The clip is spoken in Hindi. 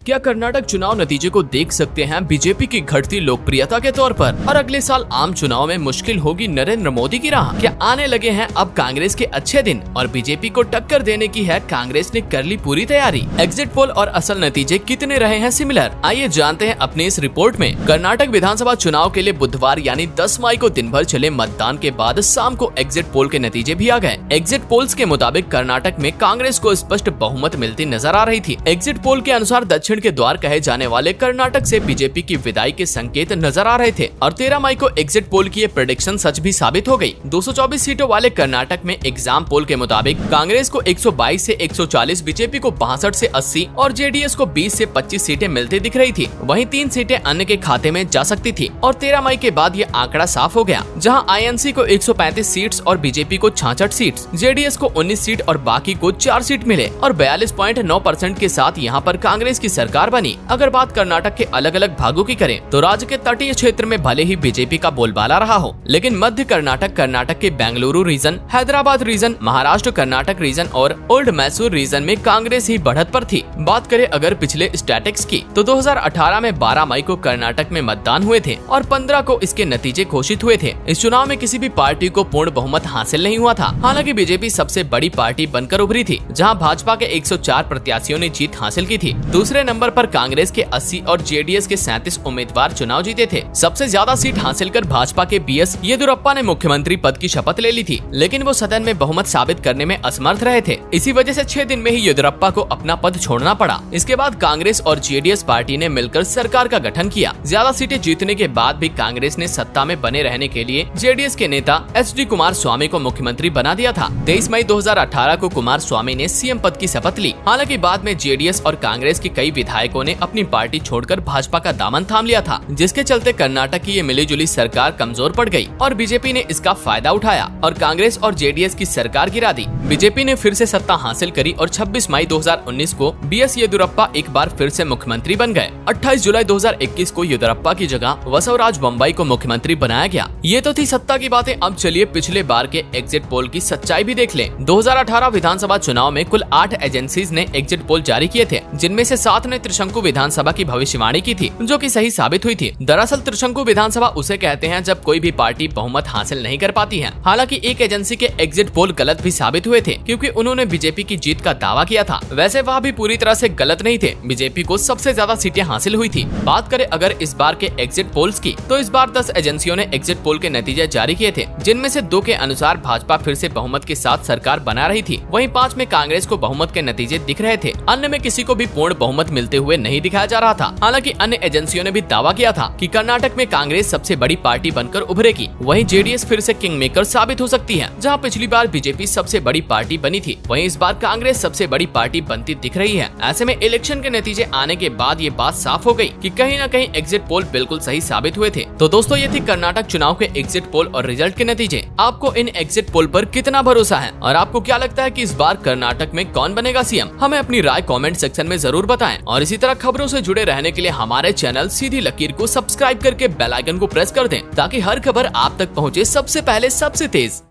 क्या कर्नाटक चुनाव नतीजे को देख सकते हैं बीजेपी की घटती लोकप्रियता के तौर पर, और अगले साल आम चुनाव में मुश्किल होगी नरेंद्र मोदी की राह? क्या आने लगे हैं अब कांग्रेस के अच्छे दिन और बीजेपी को टक्कर देने की है कांग्रेस ने कर ली पूरी तैयारी? एग्जिट पोल और असल नतीजे कितने रहे हैं सिमिलर? आइए जानते हैं अपने इस रिपोर्ट में। कर्नाटक विधानसभा चुनाव के लिए बुधवार यानी 10 मई को दिन भर चले मतदान के बाद शाम को एग्जिट पोल के नतीजे भी आ गए। एग्जिट पोल्स के मुताबिक कर्नाटक में कांग्रेस को स्पष्ट बहुमत मिलती नजर आ रही थी। एग्जिट पोल के अनुसार दक्षिण के द्वार कहे जाने वाले कर्नाटक से बीजेपी की विदाई के संकेत नजर आ रहे थे और 13 मई को एग्जिट पोल की ये प्रेडिक्शन सच भी साबित हो गई। 224 सीटों वाले कर्नाटक में एग्जाम पोल के मुताबिक कांग्रेस को 122 से 140, बीजेपी को 62 से 80 और जेडीएस को 20 से 25 सीटें मिलती दिख रही थी। वहीं 3 सीटें अन्य के खाते में जा सकती थी और 13 मई के बाद ये आंकड़ा साफ हो गया, जहां आईएनसी को 135 सीट्स और बीजेपी को 66 सीट्स, जेडीएस को 19 सीट और बाकी को 4 सीट मिले और 42.9% के साथ यहां पर कांग्रेस की सरकार बनी। अगर बात कर्नाटक के अलग अलग भागों की करें तो राज्य के तटीय क्षेत्र में भले ही बीजेपी का बोलबाला रहा हो, लेकिन मध्य कर्नाटक के Bengaluru region, Hyderabad region, Maharashtra Karnataka region और ओल्ड मैसूर रीजन में कांग्रेस ही बढ़त पर थी। बात करें अगर पिछले स्टैटिक्स की तो 2018 में 12 मई को कर्नाटक में मतदान हुए थे और 15 को इसके नतीजे घोषित हुए थे। इस चुनाव में किसी भी पार्टी को पूर्ण बहुमत हासिल नहीं हुआ था। हालांकि बीजेपी सबसे बड़ी पार्टी बनकर उभरी थी, जहां भाजपा के 104 प्रत्याशियों ने जीत हासिल की थी। दूसरे नंबर पर कांग्रेस के 80 और जेडीएस के 37 उम्मीदवार चुनाव जीते थे। सबसे ज्यादा सीट हासिल कर भाजपा के बीएस येदियुरप्पा ने मुख्यमंत्री पद की शपथ ले ली थी, लेकिन वो सदन में बहुमत साबित करने में असमर्थ रहे थे। इसी वजह से 6 दिन में ही येदियुरप्पा को अपना पद छोड़ना पड़ा। इसके बाद कांग्रेस और जेडीएस पार्टी ने मिलकर सरकार का गठन किया। ज्यादा सीटें जीतने के बाद भी कांग्रेस ने सत्ता में बने रहने के लिए जेडीएस के नेता एचडी कुमार स्वामी को मुख्यमंत्री बना दिया था। 23 मई 2018 को कुमार स्वामी ने सीएम पद की शपथ ली। हालांकि बाद में जेडीएस और कांग्रेस के कई विधायकों ने अपनी पार्टी छोड़कर भाजपा का दामन थाम लिया था, जिसके चलते कर्नाटक की ये मिलीजुली सरकार कमजोर पड़ गई और बीजेपी ने इसका फायदा उठाया और कांग्रेस और जेडीएस की सरकार गिरा दी। बीजेपी ने फिर से सत्ता हासिल करी और 26 मई 2019 को बीएस येदियुरप्पा एक बार फिर से मुख्यमंत्री बन गए। 28 जुलाई 2021 को येदियुरप्पा की जगह बसवराज बोम्मई को मुख्यमंत्री बनाया गया। ये तो थी सत्ता की बातें। अब चलिए पिछले बार के एग्जिट पोल की सच्चाई भी देख लें। 2018 विधानसभा चुनाव में कुल 8 एजेंसीज ने एग्जिट पोल जारी किए थे, जिनमें से 7 ने त्रिशंकु विधानसभा की भविष्यवाणी की थी, जो कि सही साबित हुई थी। दरअसल त्रिशंकु विधानसभा उसे कहते हैं जब कोई भी पार्टी बहुमत हासिल नहीं कर पाती है। हालांकि एक एजेंसी के एग्जिट पोल गलत भी साबित हुए थे, क्योंकि उन्होंने बीजेपी की जीत का दावा किया था। वैसे वह भी पूरी तरह से गलत नहीं थे। बीजेपी को सबसे ज्यादा सीटें हासिल हुई थी। बात करें अगर इस बार के एग्जिट पोल्स की, तो इस बार 10 एजेंसियों ने एग्जिट पोल के नतीजे जारी किए थे, जिनमें से 2 के अनुसार भाजपा फिर से बहुमत के साथ सरकार बना रही थी। वहीं 5 में कांग्रेस को बहुमत के नतीजे दिख रहे थे। अन्य में किसी को भी पूर्ण बहुमत मिलते हुए नहीं दिखाया जा रहा था। हालांकि अन्य एजेंसियों ने भी दावा किया था कि कर्नाटक में कांग्रेस सबसे बड़ी पार्टी बनकर उभरेगी। वहीं जेडीएस फिर से किंग मेकर साबित हो सकती है। जहां पिछली बार बीजेपी सबसे बड़ी पार्टी बनी थी, वहीं इस बार कांग्रेस सबसे बड़ी पार्टी बनती दिख रही है। ऐसे में इलेक्शन के नतीजे आने के बाद ये बात साफ हो गई कि कहीं न कहीं एग्जिट पोल बिल्कुल सही साबित हुए थे। तो दोस्तों, ये थी कर्नाटक चुनाव के एग्जिट पोल और रिजल्ट के नतीजे। आपको इन एग्जिट पोल पर कितना भरोसा है और आपको क्या लगता है कि इस बार कर्नाटक में कौन बनेगा सीएम? हमें अपनी राय कमेंट सेक्शन में जरूर बताएं और इसी तरह खबरों से जुड़े रहने के लिए हमारे चैनल सीधी लकीर को सब्सक्राइब करके बेल आइकन को प्रेस कर दें, ताकि हर खबर आप तक पहुंचे सबसे पहले, सबसे तेज।